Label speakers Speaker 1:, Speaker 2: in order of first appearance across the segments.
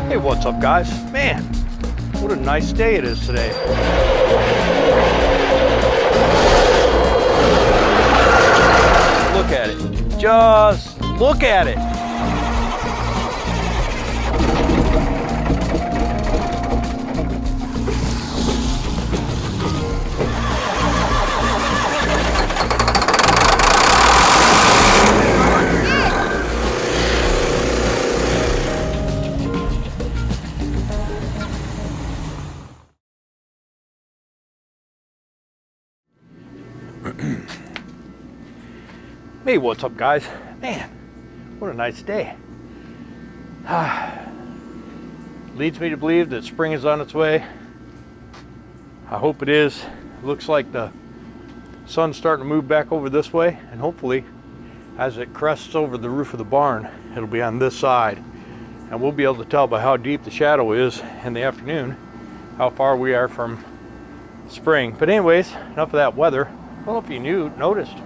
Speaker 1: Hey, what's up guys? Man, what a nice day it is today. Look at it. Just look at it. Hey, what's up guys? Man, what a nice day. Leads me to believe that spring is on its way. I hope it is. It looks like the sun's starting to move back over this way, and hopefully as it crests over the roof of the barn, it'll be on this side, and we'll be able to tell by how deep the shadow is in the afternoon how far we are from spring. But anyways, enough of that weather. I don't know if you noticed.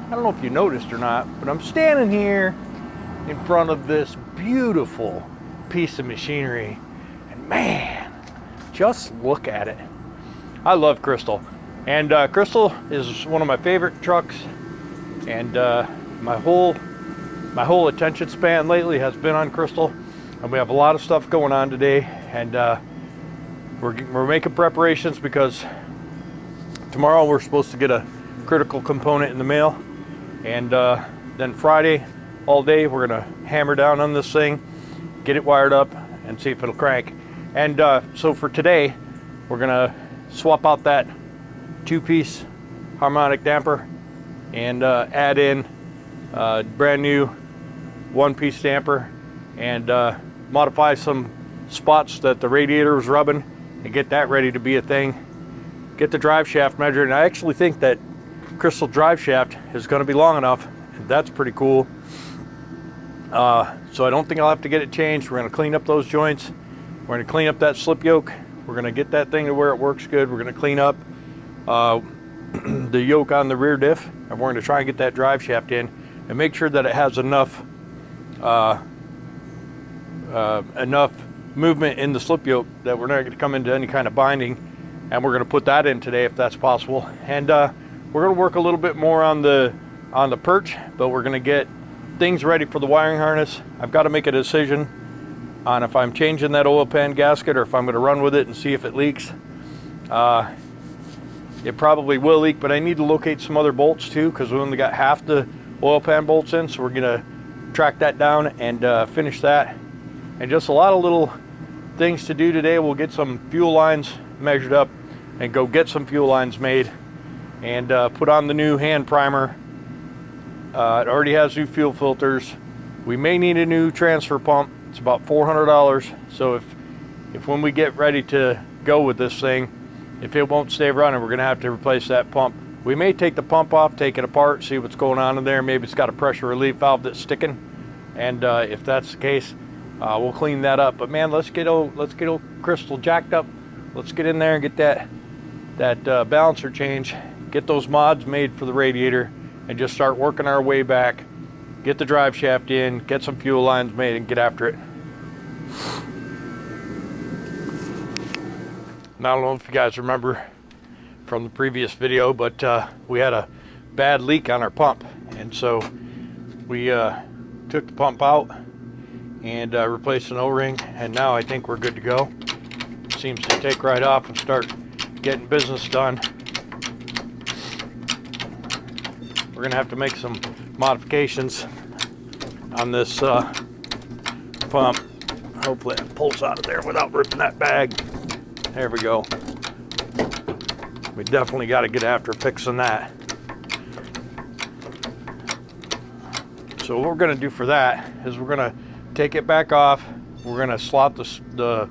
Speaker 1: I don't know if you noticed or not, but I'm standing here in front of this beautiful piece of machinery, and man, just look at it. I love Krystal, and Krystal is one of my favorite trucks, and my whole attention span lately has been on Krystal, and we have a lot of stuff going on today, and we're making preparations because tomorrow we're supposed to get a critical component in the mail. And then Friday all day we're gonna hammer down on this thing, get it wired up, and see if it'll crank. And so for today we're gonna swap out that 2-piece harmonic damper and add in a brand new 1-piece damper, and modify some spots that the radiator was rubbing and get that ready to be a thing. Get the drive shaft measured, and I actually think that Krystal drive shaft is going to be long enough, and that's pretty cool. So I don't think I'll have to get it changed. We're going to clean up those joints. We're going to clean up that slip yoke. We're going to get that thing to where it works good. We're going to clean up the yoke on the rear diff, and we're going to try and get that drive shaft in and make sure that it has enough enough movement in the slip yoke that we're not going to come into any kind of binding. And we're going to put that in today if that's possible. And we're going to work a little bit more on the perch, but we're going to get things ready for the wiring harness. I've got to make a decision on if I'm changing that oil pan gasket or if I'm going to run with it and see if it leaks. It probably will leak, but I need to locate some other bolts too, because we only got half the oil pan bolts in, so we're going to track that down and finish that. And just a lot of little things to do today. We'll get some fuel lines measured up and go get some fuel lines made, and put on the new hand primer. It already has new fuel filters. We may need a new transfer pump. It's about $400. So if when we get ready to go with this thing, if it won't stay running, we're gonna have to replace that pump. We may take the pump off, take it apart, see what's going on in there. Maybe it's got a pressure relief valve that's sticking, and if that's the case, we'll clean that up. But man, let's get old Krystal jacked up. Let's get in there and get that balancer change, get those mods made for the radiator, and just start working our way back, get the drive shaft in, get some fuel lines made, and get after it. Now, I don't know if you guys remember from the previous video, but we had a bad leak on our pump, and so we took the pump out and replaced an O-ring, and now I think we're good to go. It seems to take right off and start getting business done. We're gonna have to make some modifications on this pump. Hopefully it pulls out of there without ripping that bag. There we go. We definitely got to get after fixing that. So what we're gonna do for that is we're gonna take it back off. We're gonna slot the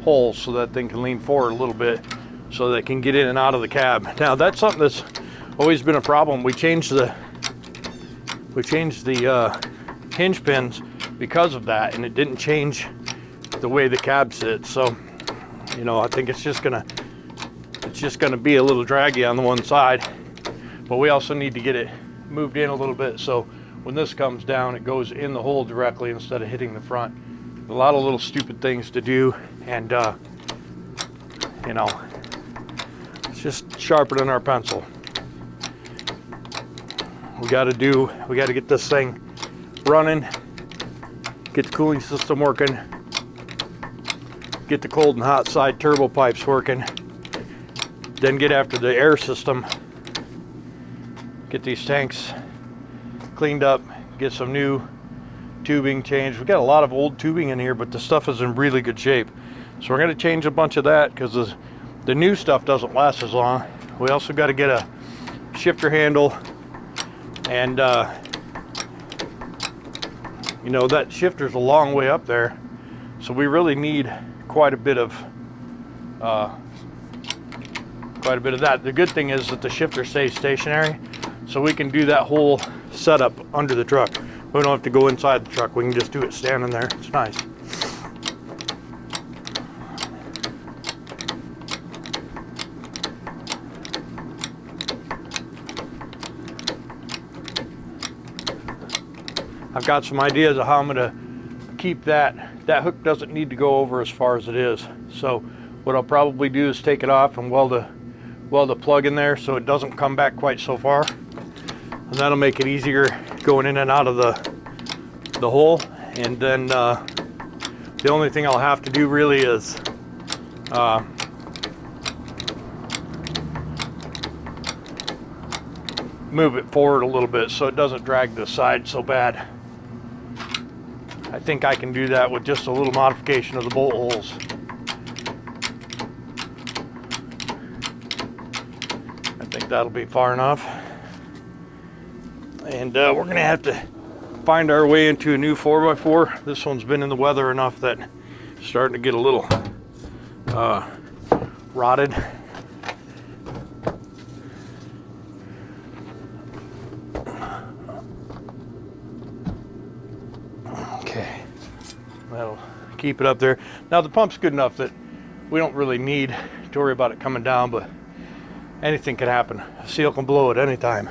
Speaker 1: holes so that thing can lean forward a little bit, so that it can get in and out of the cab. Now that's something that's always been a problem. We changed the hinge pins because of that, and it didn't change the way the cab sits. So, you know, I think it's just gonna be a little draggy on the one side, but we also need to get it moved in a little bit, so when this comes down, it goes in the hole directly instead of hitting the front. A lot of little stupid things to do, and you know, it's just sharpening our pencil. We got to get this thing running, get the cooling system working, get the cold and hot side turbo pipes working, then get after the air system, get these tanks cleaned up, get some new tubing changed. We got a lot of old tubing in here, but the stuff is in really good shape. So we're going to change a bunch of that because the new stuff doesn't last as long. We also got to get a shifter handle, and you know, that shifter's a long way up there, so we really need quite a bit of that. The good thing is that the shifter stays stationary, so we can do that whole setup under the truck. We don't have to go inside the truck. We can just do it standing there. It's nice. I've got some ideas of how I'm going to keep that hook doesn't need to go over as far as it is. So what I'll probably do is take it off and weld the plug in there so it doesn't come back quite so far. And that'll make it easier going in and out of the hole. And then the only thing I'll have to do really is move it forward a little bit so it doesn't drag the side so bad. I think I can do that with just a little modification of the bolt holes. I think that'll be far enough. And we're gonna have to find our way into a new 4x4. This one's been in the weather enough that it's starting to get a little rotted. Okay, that'll keep it up there. Now the pump's good enough that we don't really need to worry about it coming down, but anything could happen. A seal can blow at any time.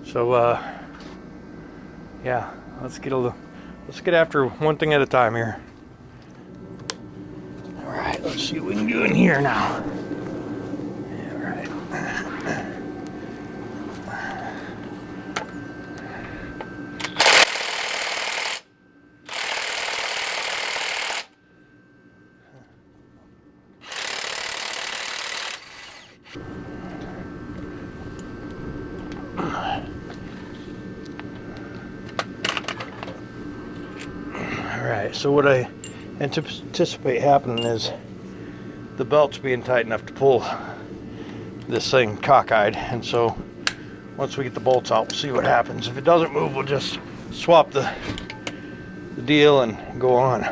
Speaker 1: So yeah, let's get after one thing at a time here. All right, let's see what we can do in here now. All right. Alright, so what I anticipate happening is the belt's being tight enough to pull this thing cockeyed, and so once we get the bolts out, we'll see what happens. If it doesn't move, we'll just swap the deal and go on.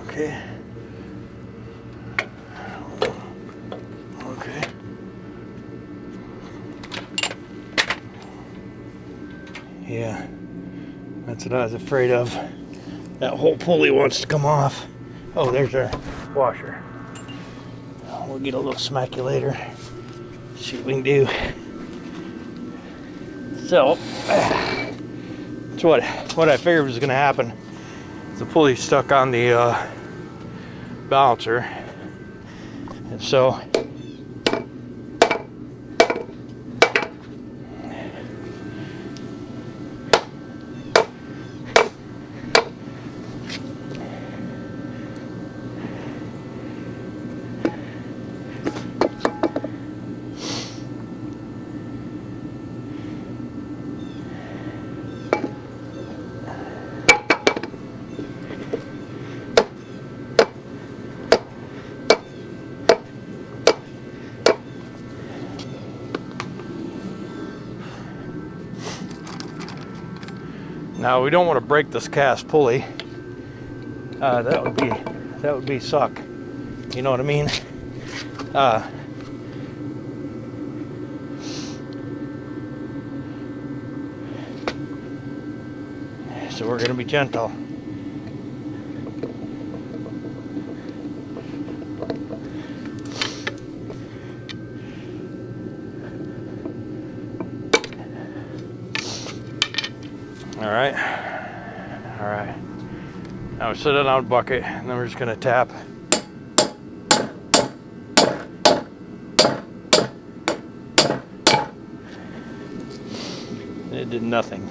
Speaker 1: Okay. Yeah, that's what I was afraid of. That whole pulley wants to come off. Oh, there's our washer. We'll get a little smacky later. See what we can do. So, that's what I figured was going to happen. The pulley stuck on the balancer, and so now we don't want to break this cast pulley. That would be suck. You know what I mean? So we're going to be gentle. right. All right. Now we set it on a bucket, and then we're just gonna tap. It did nothing.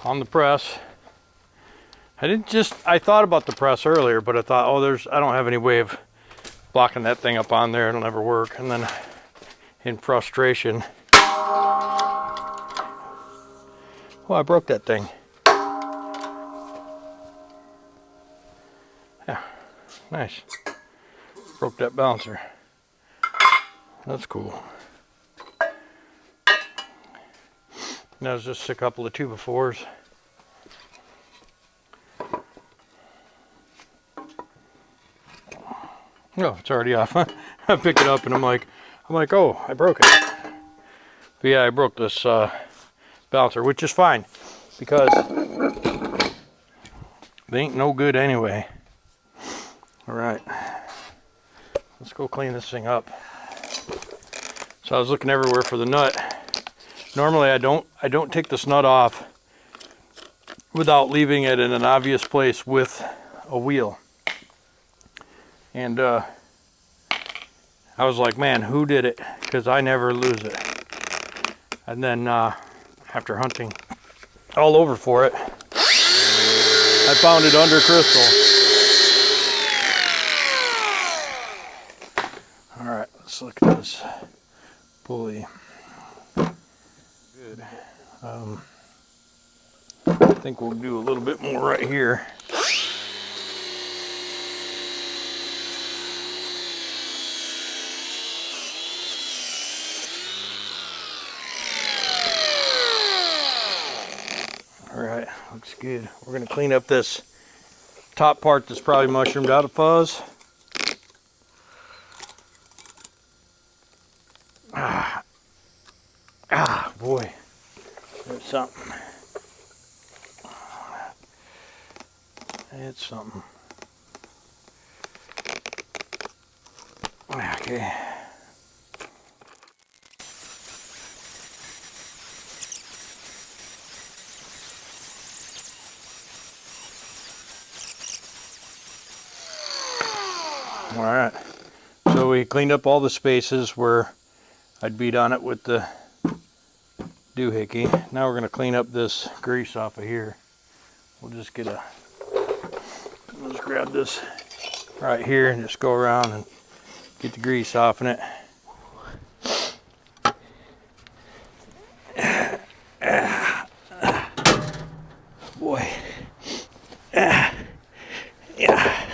Speaker 1: On the press. I thought about the press earlier, but I thought, oh, I don't have any way of blocking that thing up on there. It'll never work. And then in frustration, oh, I broke that thing. Yeah, nice. Broke that balancer. That's cool. That was just a couple of 2x4s. No, it's already off. I pick it up and I'm like, oh, I broke it. But yeah, I broke this balancer, which is fine because they ain't no good anyway. All right, let's go clean this thing up. So I was looking everywhere for the nut. Normally I don't take this nut off without leaving it in an obvious place with a wheel. And I was like, man, who did it? Because I never lose it. And then after hunting all over for it, I found it under Krystal. All right, let's look at this pulley. Good. I think we'll do a little bit more right here. Alright, looks good. We're going to clean up this top part that's probably mushroomed out of fuzz. Boy, there's something. It's something. Okay. All right, so we cleaned up all the spaces where I'd beat on it with the doohickey. Now we're going to clean up this grease off of here. We'll just grab this right here and just go around and get the grease off in it. Boy. Yeah. Yeah.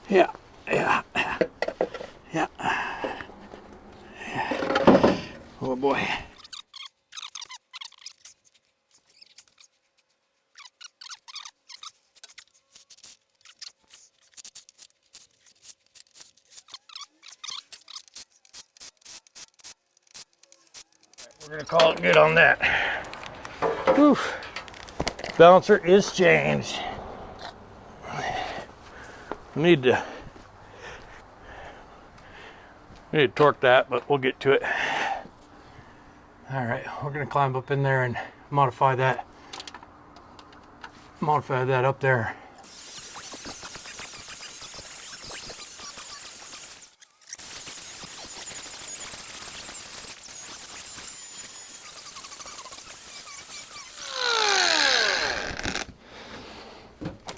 Speaker 1: Yeah. Yeah. Yeah. Oh boy. We're gonna call it good on that. Whew. Balancer is changed. We I need to torque that, but we'll get to it. All right, we're gonna climb up in there and modify that up there.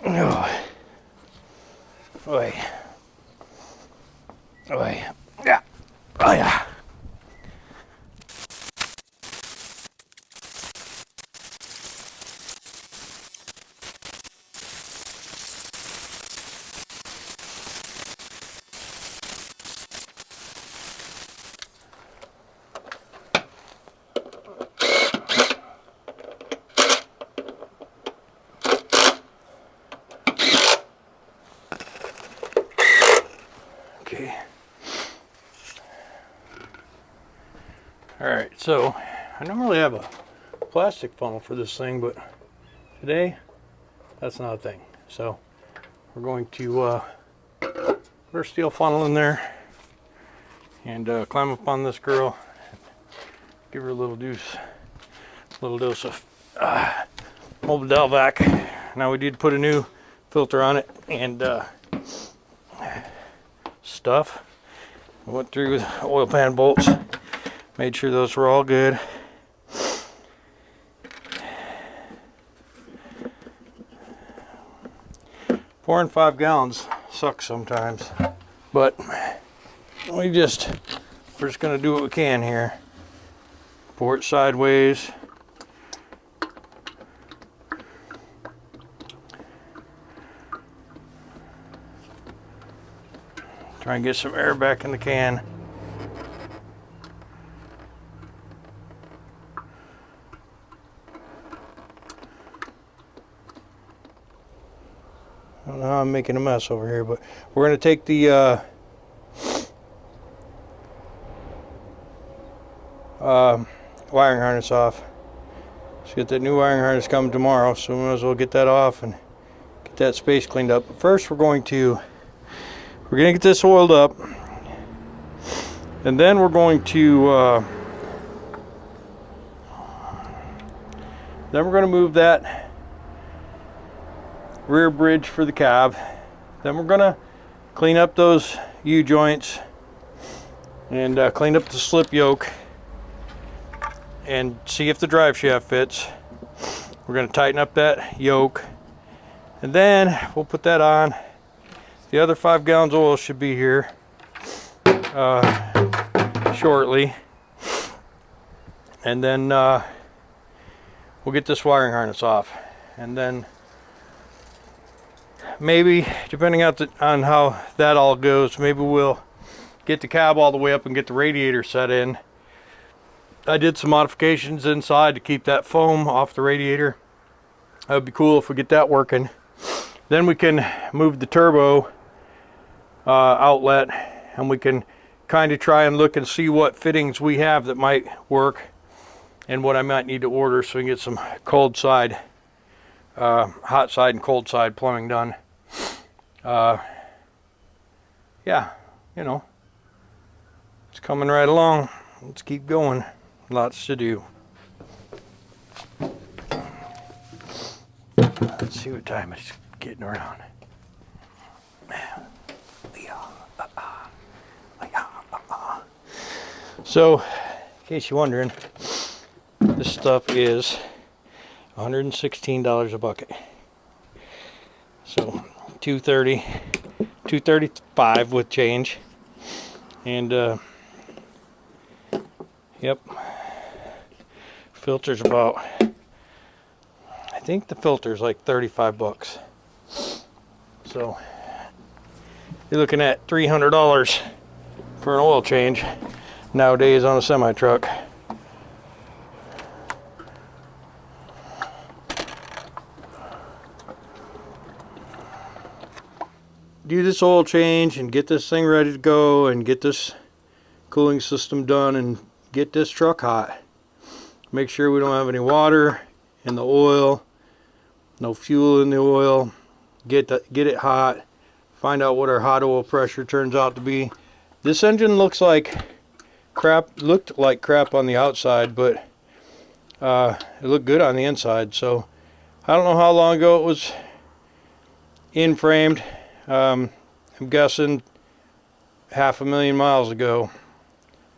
Speaker 1: Oh. Oi. Oi. Yeah. Oh yeah. Okay. All right, so I normally have a plastic funnel for this thing, but today that's not a thing. So we're going to put our steel funnel in there and climb up on this girl, give her a little dose of Mobil. Now we did put a new filter on it and stuff. I went through with oil pan bolts, made sure those were all good. Pouring 5 gallons sucks sometimes, but we're just gonna do what we can here. Pour it sideways. Try and get some air back in the can. I don't know how I'm making a mess over here, but we're going to take the wiring harness off. Let's get that new wiring harness coming tomorrow, so we might as well get that off and get that space cleaned up. But first we're going to get this oiled up, and then we're going to move that rear bridge for the cab. Then we're going to clean up those U-joints and clean up the slip yoke and see if the drive shaft fits. We're going to tighten up that yoke, and then we'll put that on. The other 5 gallons of oil should be here shortly, and then we'll get this wiring harness off, and then maybe, depending on how that all goes, maybe we'll get the cab all the way up and get the radiator set in. I did some modifications inside to keep that foam off the radiator. That would be cool if we get that working. Then we can move the turbo outlet, and we can kind of try and look and see what fittings we have that might work and what I might need to order, so we can get some cold side, hot side and cold side plumbing done. Yeah, you know, it's coming right along. Let's keep going. Lots to do. Let's see what time it's getting around. So, in case you're wondering, this stuff is $116 a bucket. So $235 with change. And yep, filter's about, I think the filter's like 35 bucks. So you're looking at $300 for an oil change nowadays on a semi truck. Do this oil change and get this thing ready to go and get this cooling system done and get this truck hot. Make sure we don't have any water in the oil, no fuel in the oil. Get it hot. Find out what our hot oil pressure turns out to be. This engine looks like crap, looked like crap on the outside, but it looked good on the inside. So I don't know how long ago it was in framed. I'm guessing 500,000 miles ago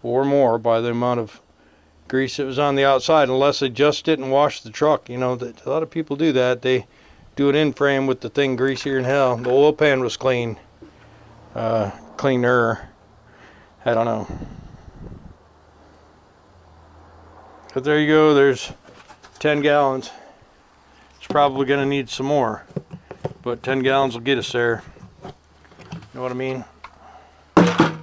Speaker 1: or more by the amount of grease that was on the outside, unless they just didn't wash the truck. You know, that a lot of people do that. They do it in frame with the thing greasier than hell. The oil pan was clean, cleaner. I don't know. But there you go. There's 10 gallons. It's probably going to need some more, but 10 gallons will get us there. You know what I mean? I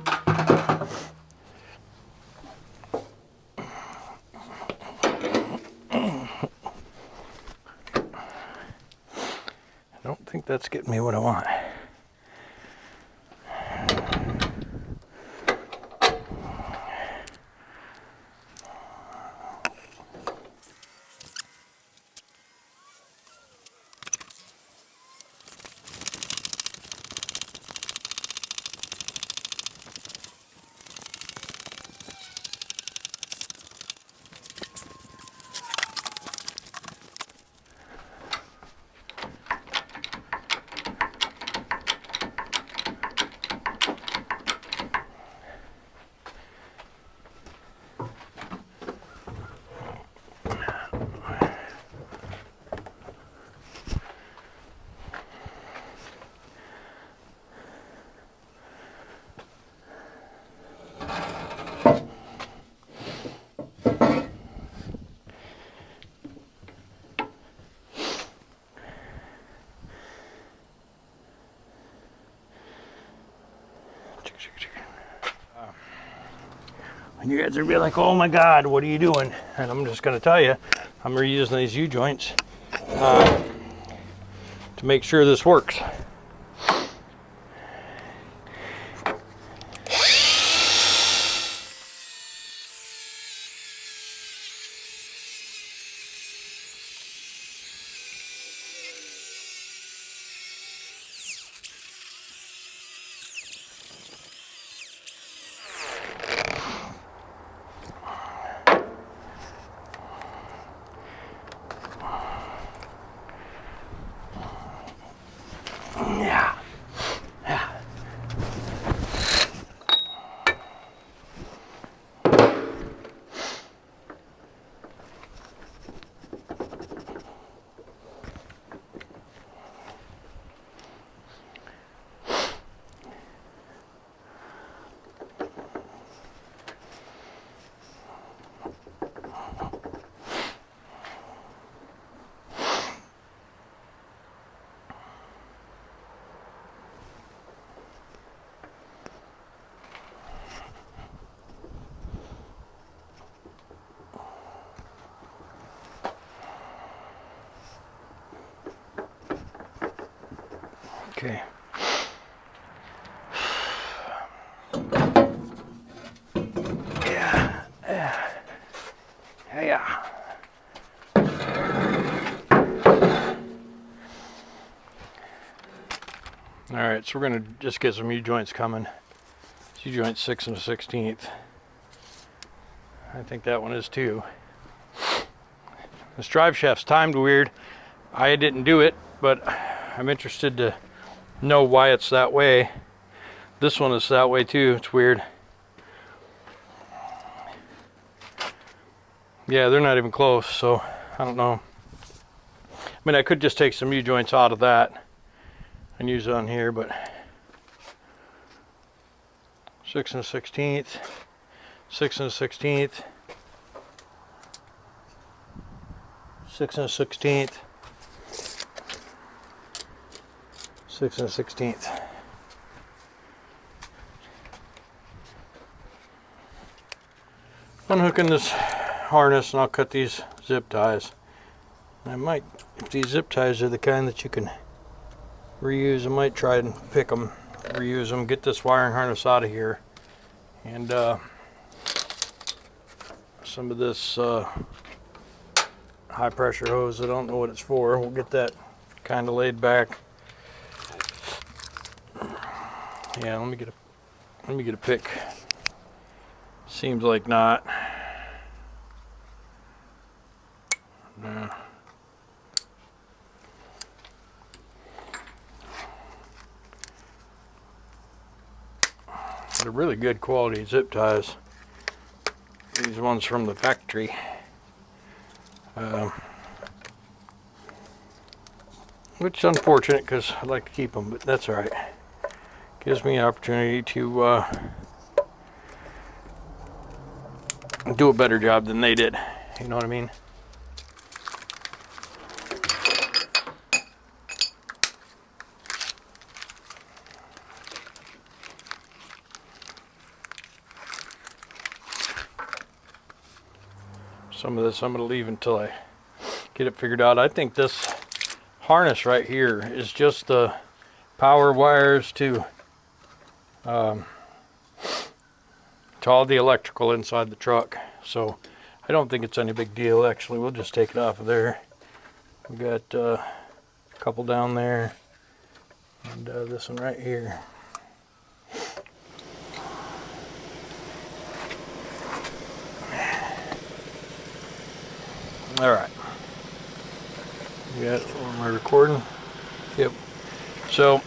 Speaker 1: don't think that's getting me what I want. And you guys are be like, oh my God, what are you doing? And I'm just going to tell you, I'm reusing these U-joints to make sure this works. Okay. Yeah. All right, so we're gonna just get some U-joints coming. It's U-joint 6 1/16. I think that one is too. This drive shaft's timed weird. I didn't do it, but I'm interested to know why it's that way. This one is that way too. It's weird. Yeah, they're not even close, so I don't know. I mean, I could just take some U-joints out of that and use it on here, but 6 1/16, 6 1/16, 6 1/16, 6 1/16. Unhooking this harness and I'll cut these zip ties. I might, if these zip ties are the kind that you can reuse, I might try and pick them, reuse them, get this wiring harness out of here, and some of this high pressure hose, I don't know what it's for. We'll get that kind of laid back. Yeah, let me get a Let me get a pick. Seems like not. No. They're really good quality zip ties. These ones from the factory. Which is unfortunate because I'd like to keep them, but that's all right. Gives me an opportunity to do a better job than they did. You know what I mean? Some of this I'm going to leave until I get it figured out. I think this harness right here is just the power wires to all the electrical inside the truck. So I don't think it's any big deal. Actually, we'll just take it off of there. We got a couple down there, and this one right here. All right. Am I recording? Yep. So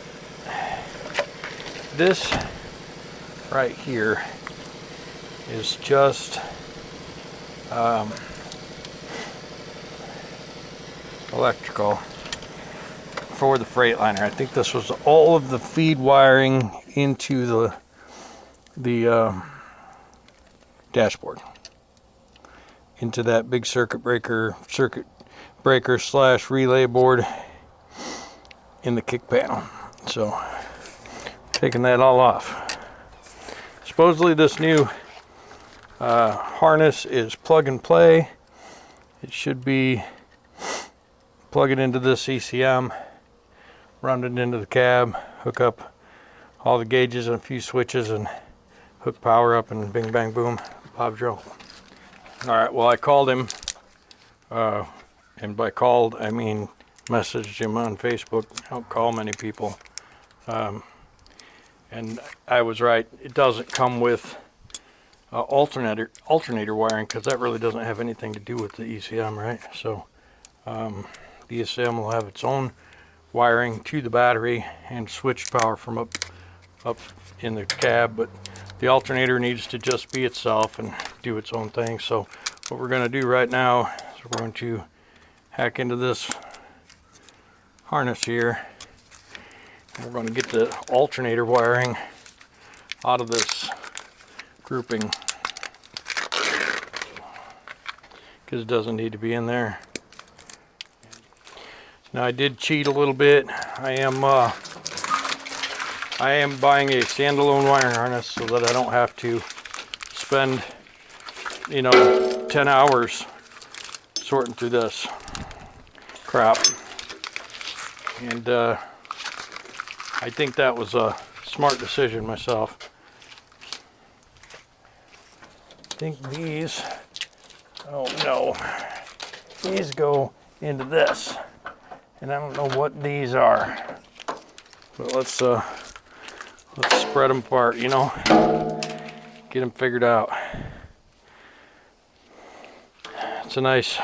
Speaker 1: this right here is just electrical for the Freightliner. I think this was all of the feed wiring into the dashboard, into that big circuit breaker slash relay board in the kick panel. So taking that all off. Supposedly this new harness is plug and play. It should be plug it into this ECM, run it into the cab, hook up all the gauges and a few switches, and hook power up, and bing bang boom, Bob Joe. All right, well, I called him, and by called I mean messaged him on Facebook. I don't call many people, and I was right. It doesn't come with alternator wiring, because that really doesn't have anything to do with the ECM, right? So the ECM will have its own wiring to the battery and switch power from up in the cab, but the alternator needs to just be itself and do its own thing. So what we're going to do right now is we're going to hack into this harness here. We're going to get the alternator wiring out of this grouping, because it doesn't need to be in there. Now, I did cheat a little bit. I am buying a standalone wiring harness so that I don't have to spend, 10 hours sorting through this crap. And I think that was a smart decision myself. I think these, oh no, these go into this. And I don't know what these are, but let's spread them apart, get them figured out. It's a nice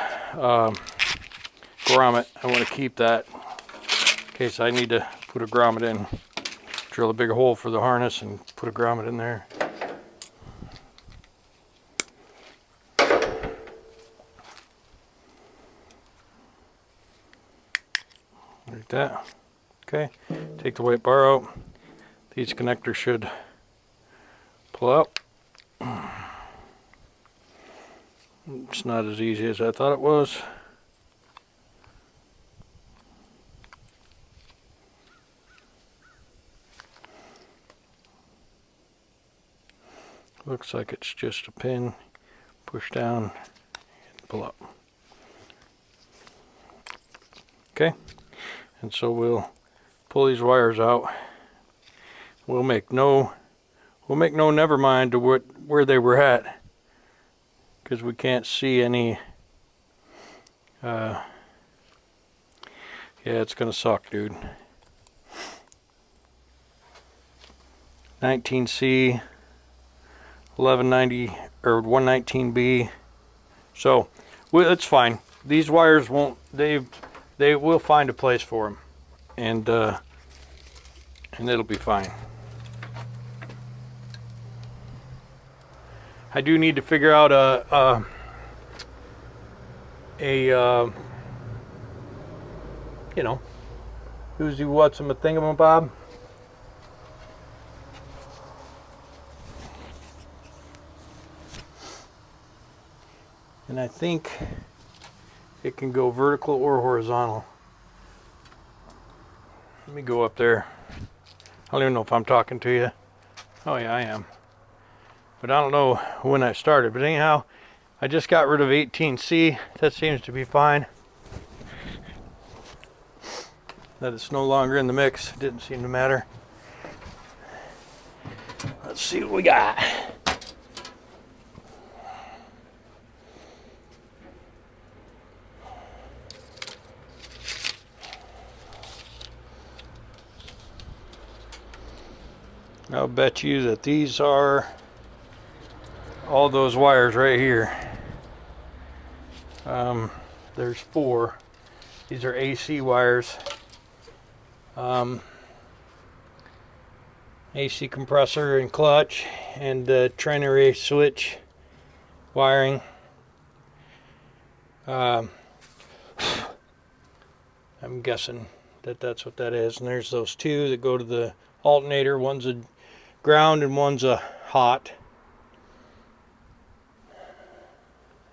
Speaker 1: grommet. I want to keep that in case I need to put a grommet in. Drill a big hole for the harness and put a grommet in there. Like that. Okay, take the white bar out. These connectors should pull out. It's not as easy as I thought it was. Looks like it's just a pin. Push down and pull up. Okay. And so we'll pull these wires out. We'll make no never mind to where they were at, because we can't see any. Yeah, it's gonna suck, dude. 19C, 1190 or 119B. So well, it's fine. These wires won't. They will find a place for them, and it'll be fine. I do need to figure out a you know, who's he, what's him, a thingamabob. And I think it can go vertical or horizontal. Let me go up there. I don't even know if I'm talking to you. Oh yeah, I am. But I don't know when I started. But anyhow, I just got rid of 18C. That seems to be fine. That it's no longer in the mix. It didn't seem to matter. Let's see what we got. I'll bet you that these are all those wires right here. There's 4. These are AC wires. AC compressor and clutch and trinary switch wiring. I'm guessing that that's what that is. And there's those 2 that go to the alternator. One's a ground and one's a hot.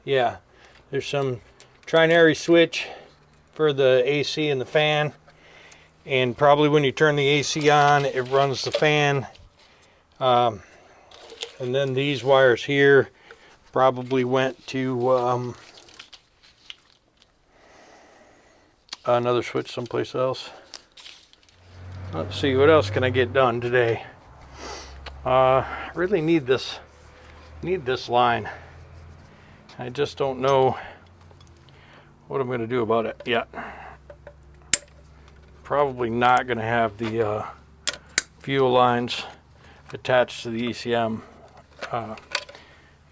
Speaker 1: Yeah, there's some trinary switch for the AC and the fan. And probably when you turn the AC on, it runs the fan. And then these wires here probably went to another switch someplace else. Let's see, what else can I get done today? I really need this line. I just don't know what I'm going to do about it yet. Probably not going to have the fuel lines attached to the ECM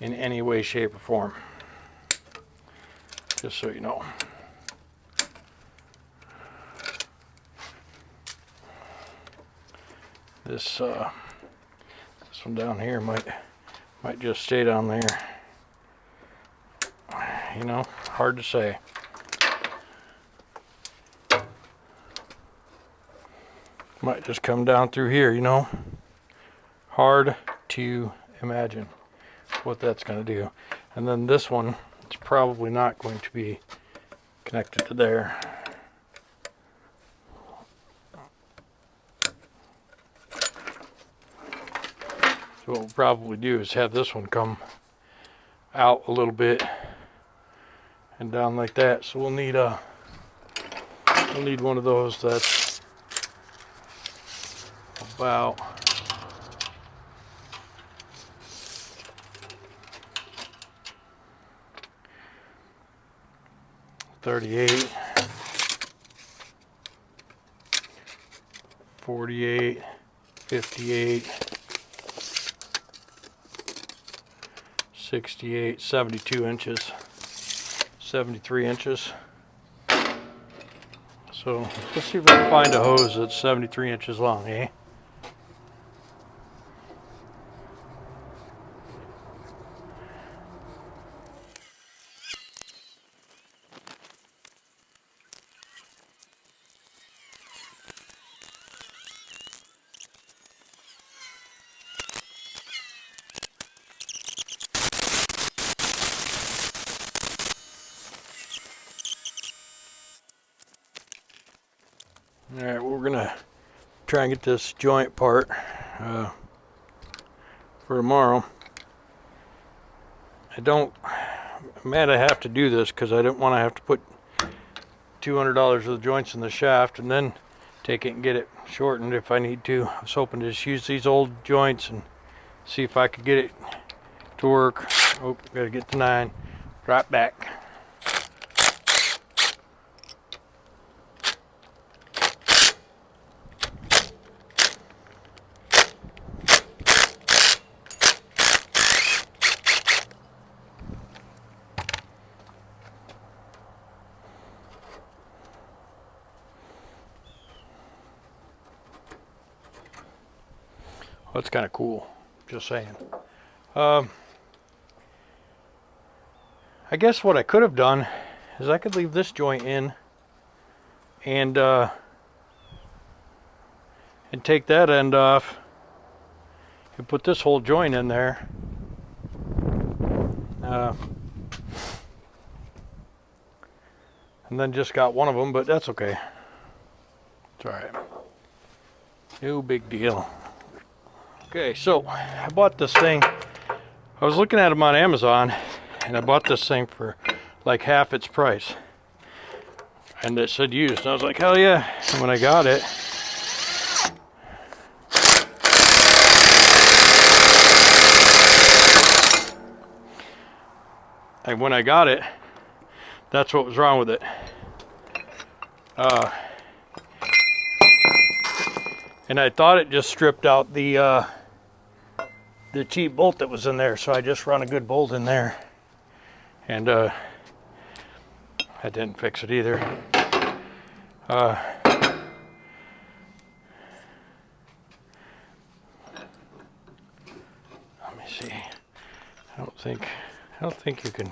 Speaker 1: in any way, shape, or form. Just so you know. This one down here might just stay down there. You know, hard to say. Might just come down through here, you know. Hard to imagine what that's going to do. And then this one is probably not going to be connected to there. So what we'll probably do is have this one come out a little bit and down like that. So we'll need one of those that's about 38, 48, 58, 68, 72 inches, 73 inches. So let's see if we can find a hose that's 73 inches long, eh? Alright, well, we're gonna try and get this joint part for tomorrow. I'm mad I have to do this because I don't want to have to put $200 of the joints in the shaft and then take it and get it shortened if I need to. I was hoping to just use these old joints and see if I could get it to work. Oh, gotta get the 9. Drop back. That's kind of cool, just saying. I guess what I could have done is I could leave this joint in and take that end off and put this whole joint in there. And then just got one of them, but that's okay. It's all right. No big deal. Okay, so I bought this thing. I was looking at them on Amazon, and I bought this thing for like half its price. And it said used, and I was like, hell yeah. And when I got it, that's what was wrong with it. And I thought it just stripped out the cheap bolt that was in there, so I just run a good bolt in there, and that didn't fix it either. Let me see. I don't think you can.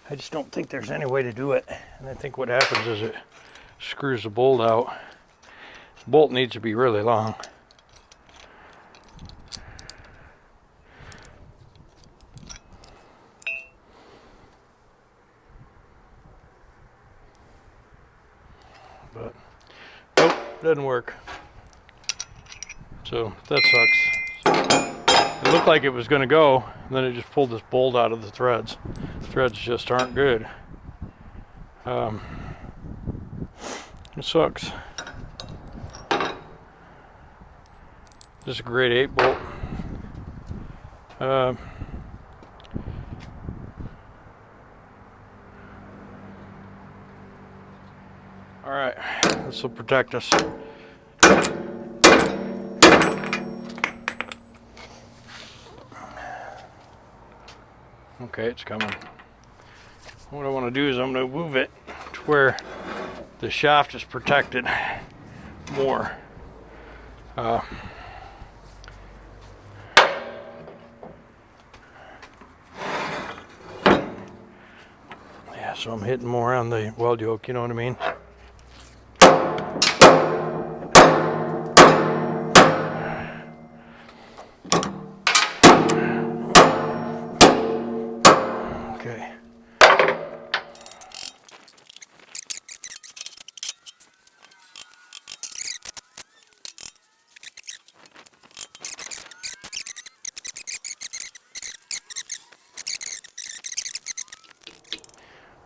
Speaker 1: I just don't think there's any way to do it. And I think what happens is it screws the bolt out. The bolt needs to be really long. But nope, doesn't work. So that sucks. It looked like it was going to go, and then it just pulled this bolt out of the threads. The threads just aren't good. It sucks. This is a grade 8 bolt. Alright, this will protect us. Okay, it's coming. What I want to do is I'm going to move it to where the shaft is protected more. Yeah, so I'm hitting more on the weld yoke, you know what I mean? Okay.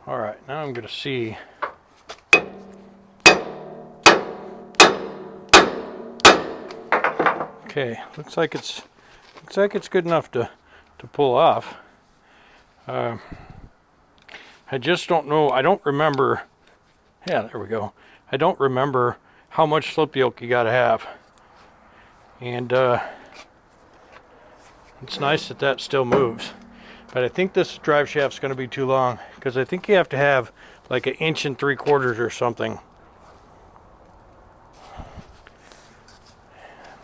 Speaker 1: All right, now I'm going to see. Okay, looks like it's good enough to pull off. I just don't know. I don't remember. Yeah, there we go. I don't remember how much slip yoke you got to have. And it's nice that still moves. But I think this drive shaft's going to be too long, because I think you have to have like 1 3/4 inches or something.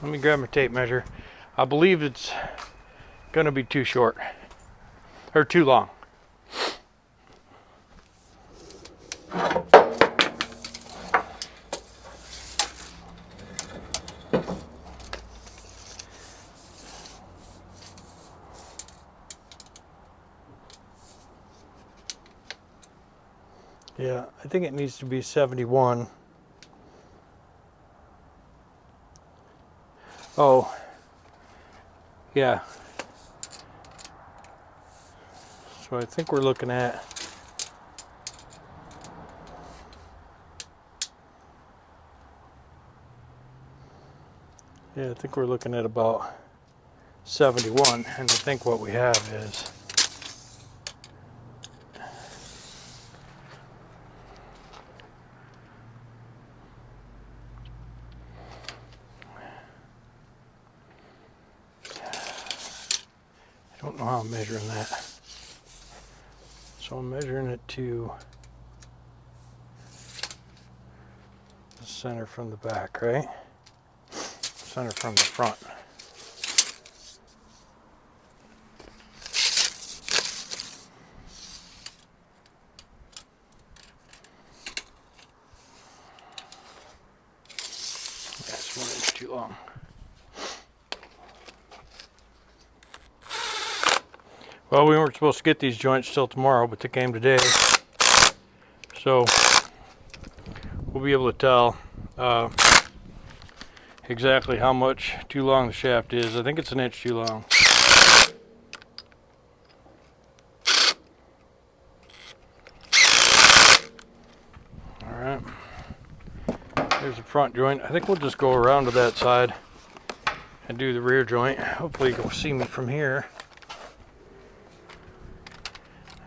Speaker 1: Let me grab my tape measure. I believe it's going to be too short, or too long. Yeah, I think it needs to be 71. Oh, yeah. So I think we're looking at about 71, and I think what we have is I don't know how I'm measuring that. So I'm measuring it to the center from the back, right? Center from the front. It's 1 inch too long. Well, we weren't supposed to get these joints till tomorrow, but they came today. So we'll be able to tell exactly how much too long the shaft is. I think it's 1 inch too long. Alright. There's the front joint. I think we'll just go around to that side and do the rear joint. Hopefully you can see me from here.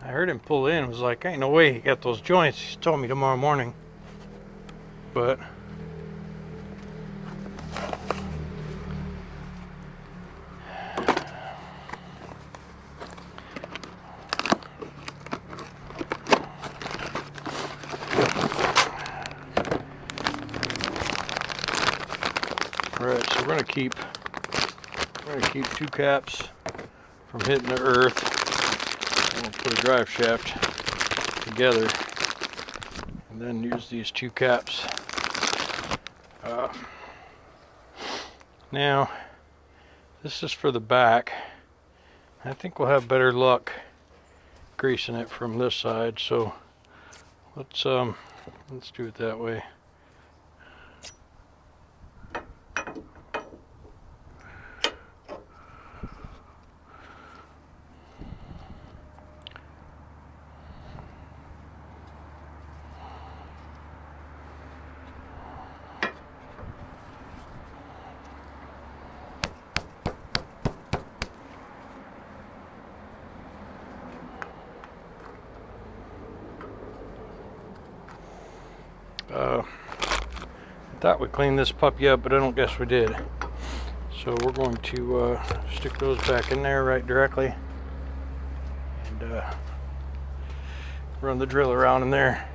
Speaker 1: I heard him pull in. I was like, ain't no way he got those joints. He told me tomorrow morning. But alright, so we're gonna keep 2 caps from hitting the earth. And we'll put a drive shaft together and then use these 2 caps. Now this is for the back. I think we'll have better luck greasing it from this side, so let's do it that way. I thought we cleaned this puppy up, but I don't guess we did. So we're going to stick those back in there right directly and run the drill around in there.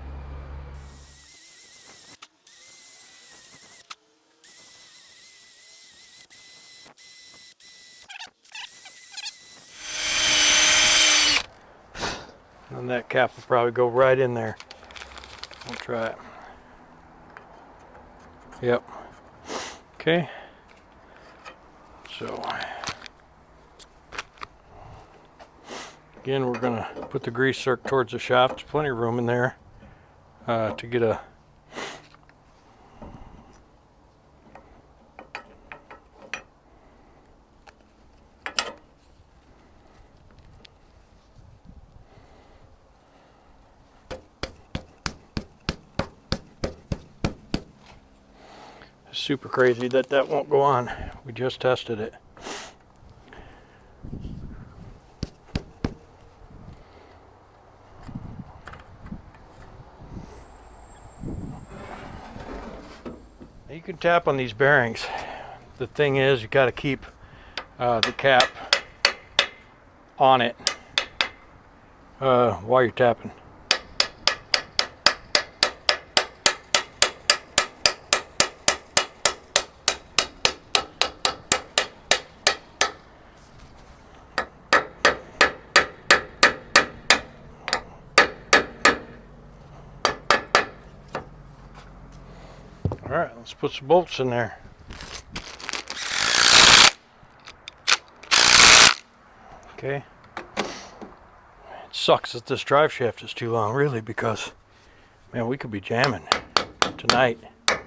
Speaker 1: And that cap will probably go right in there. We'll try it. Yep. Okay. So again, we're gonna put the grease circ towards the shaft. There's plenty of room in there to get a super crazy that won't go on. We just tested it. You can tap on these bearings. The thing is, you got to keep the cap on it while you're tapping. All right, let's put some bolts in there. Okay. It sucks that this drive shaft is too long, really, because, man, we could be jamming tonight. All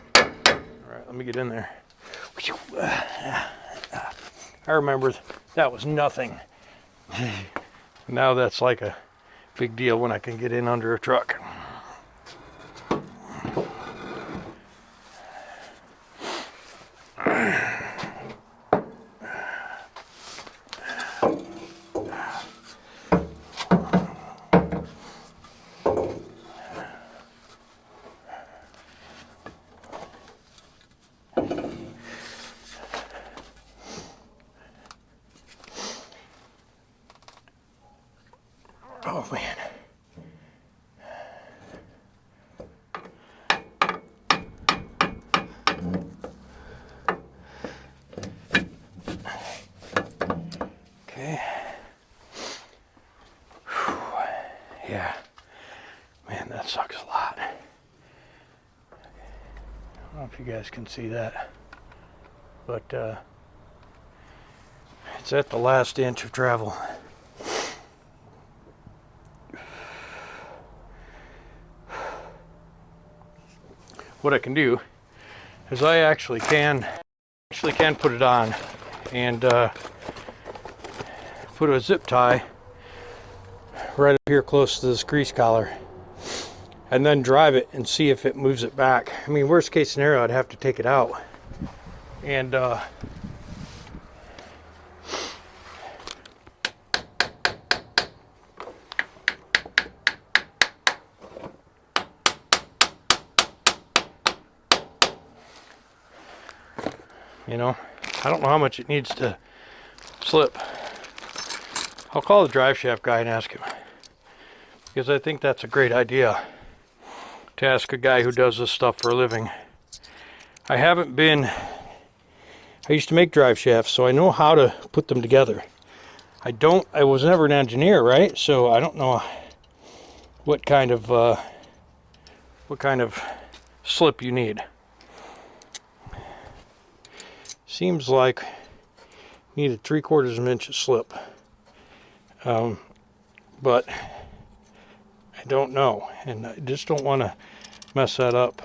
Speaker 1: right, let me get in there. I remember that was nothing. Now that's like a big deal when I can get in under a truck. Oh man. Okay. Whew. Yeah. Man, that sucks a lot. I don't know if you guys can see that. but it's at the last inch of travel. What I can do is I actually can put it on and put a zip tie right up here close to this grease collar, and then drive it and see if it moves it back. I mean, worst case scenario, I'd have to take it out and you know, I don't know how much it needs to slip. I'll call the drive shaft guy and ask him, because I think that's a great idea to ask a guy who does this stuff for a living. I used to make drive shafts, so I know how to put them together. I was never an engineer, right? So I don't know what kind of slip you need. Seems like you need a 3/4 of an inch of slip, but I don't know, and I just don't want to mess that up.